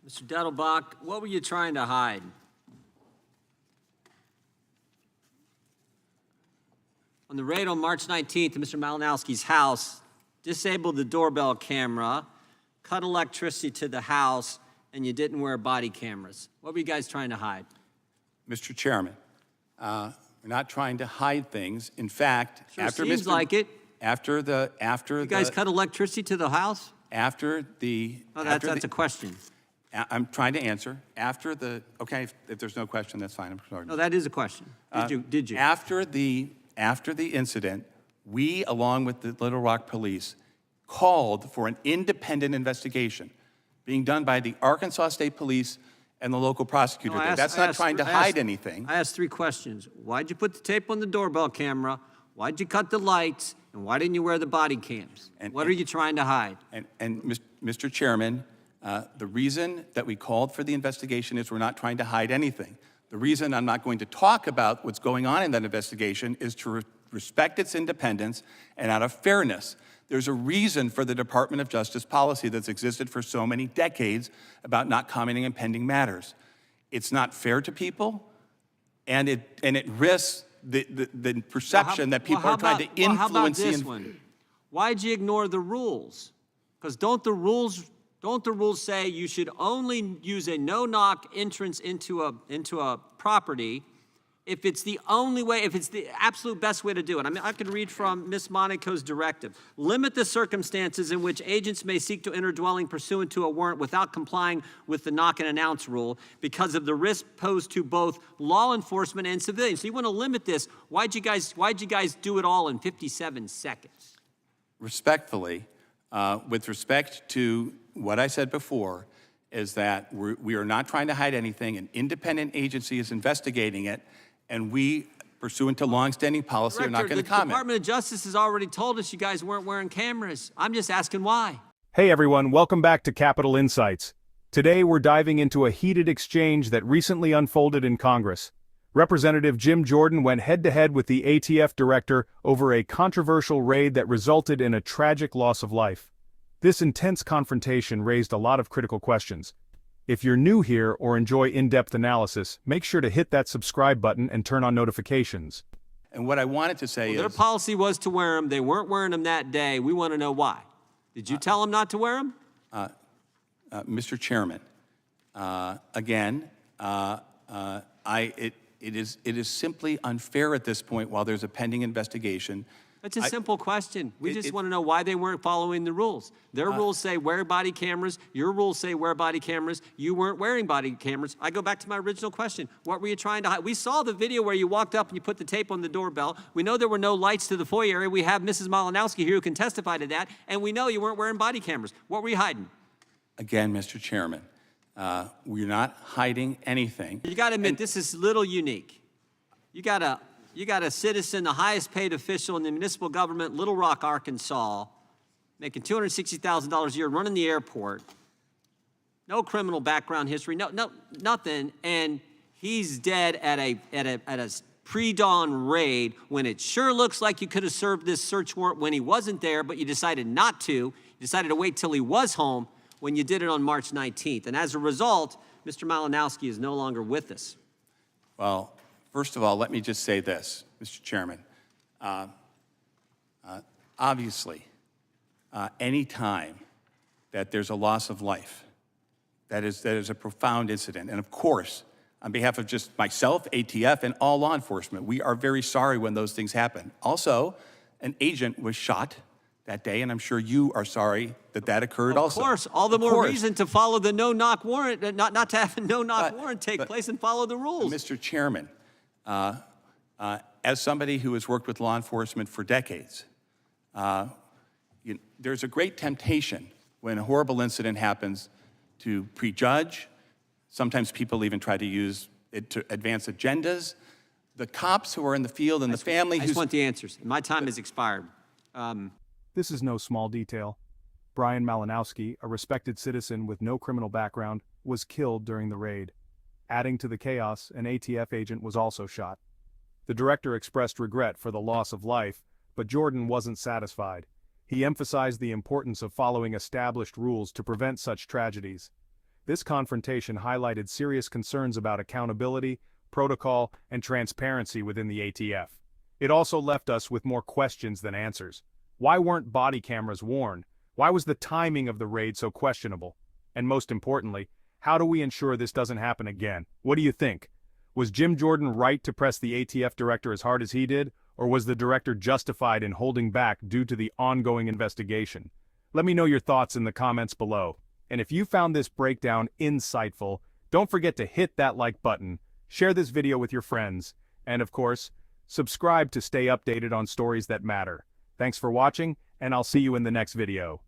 Mr. Dettelbach, what were you trying to hide? On the raid on March 19th at Mr. Malinowski's house, disabled the doorbell camera, cut electricity to the house, and you didn't wear body cameras. What were you guys trying to hide? Mr. Chairman, we're not trying to hide things. In fact, Sure seems like it. You guys cut electricity to the house? That's a question. I'm trying to answer. Okay, if there's no question, that's fine. I'm sorry. No, that is a question. Did you? After the incident, we, along with the Little Rock Police, called for an independent investigation being done by the Arkansas State Police and the local prosecutor. That's not trying to hide anything. I asked 3 questions. Why'd you put the tape on the doorbell camera? Why'd you cut the lights? And why didn't you wear the body cams? What are you trying to hide? And Mr. Chairman, the reason that we called for the investigation is we're not trying to hide anything. The reason I'm not going to talk about what's going on in that investigation is to respect its independence and out of fairness. There's a reason for the Department of Justice policy that's existed for so many decades about not commenting on pending matters. It's not fair to people, and it risks the perception that people are trying to influence. How about this one? Why'd you ignore the rules? Because don't the rules say you should only use a no-knock entrance into a property if it's the only way, if it's the absolute best way to do it? I mean, I could read from Ms. Monaco's directive. Limit the circumstances in which agents may seek to enter a dwelling pursuant to a warrant without complying with the knock and announce rule because of the risk posed to both law enforcement and civilians. So you want to limit this. Why'd you guys do it all in 57 seconds? Respectfully, with respect to what I said before, is that we are not trying to hide anything. An independent agency is investigating it, and we, pursuant to longstanding policy, are not going to comment. The Department of Justice has already told us you guys weren't wearing cameras. I'm just asking why. Hey everyone, welcome back to Capitol Insights. Today we're diving into a heated exchange that recently unfolded in Congress. Representative Jim Jordan went head-to-head with the ATF director over a controversial raid that resulted in a tragic loss of life. This intense confrontation raised a lot of critical questions. If you're new here or enjoy in-depth analysis, make sure to hit that subscribe button and turn on notifications. And what I wanted to say is... Their policy was to wear them. They weren't wearing them that day. We want to know why. Did you tell them not to wear them? Mr. Chairman, again, it is simply unfair at this point while there's a pending investigation. That's a simple question. We just want to know why they weren't following the rules. Their rules say wear body cameras. Your rules say wear body cameras. You weren't wearing body cameras. I go back to my original question. What were you trying to hide? We saw the video where you walked up and you put the tape on the doorbell. We know there were no lights to the foyer area. We have Mrs. Malinowski here who can testify to that. And we know you weren't wearing body cameras. What were you hiding? Again, Mr. Chairman, we're not hiding anything. You got to admit, this is a little unique. You got a citizen, the highest paid official in the municipal government, Little Rock, Arkansas, making $260,000 a year, running the airport, no criminal background history, nothing, and he's dead at a pre-dawn raid when it sure looks like you could have served this search warrant when he wasn't there, but you decided not to. You decided to wait till he was home when you did it on March 19th. And as a result, Mr. Malinowski is no longer with us. Well, first of all, let me just say this, Mr. Chairman. Obviously, any time that there's a loss of life, that is a profound incident. And of course, on behalf of just myself, ATF, and all law enforcement, we are very sorry when those things happen. Also, an agent was shot that day, and I'm sure you are sorry that that occurred also. Of course, all the more reason to follow the no-knock warrant, not to have a no-knock warrant take place and follow the rules. Mr. Chairman, as somebody who has worked with law enforcement for decades, there's a great temptation when a horrible incident happens to prejudge. Sometimes people even try to use it to advance agendas. The cops who are in the field and the family I just want the answers. My time has expired. This is no small detail. Bryan Malinowski, a respected citizen with no criminal background, was killed during the raid. Adding to the chaos, an ATF agent was also shot. The director expressed regret for the loss of life, but Jordan wasn't satisfied. He emphasized the importance of following established rules to prevent such tragedies. this confrontation highlighted serious concerns about accountability, protocol, and transparency within the ATF. It also left us with more questions than answers. Why weren't body cameras worn? Why was the timing of the raid so questionable? And most importantly, how do we ensure this doesn't happen again? What do you think? Was Jim Jordan right to press the ATF director as hard as he did, or was the director justified in holding back due to the ongoing investigation? Let me know your thoughts in the comments below. And if you found this breakdown insightful, don't forget to hit that like button, share this video with your friends, and of course, subscribe to stay updated on stories that matter. Thanks for watching, and I'll see you in the next video.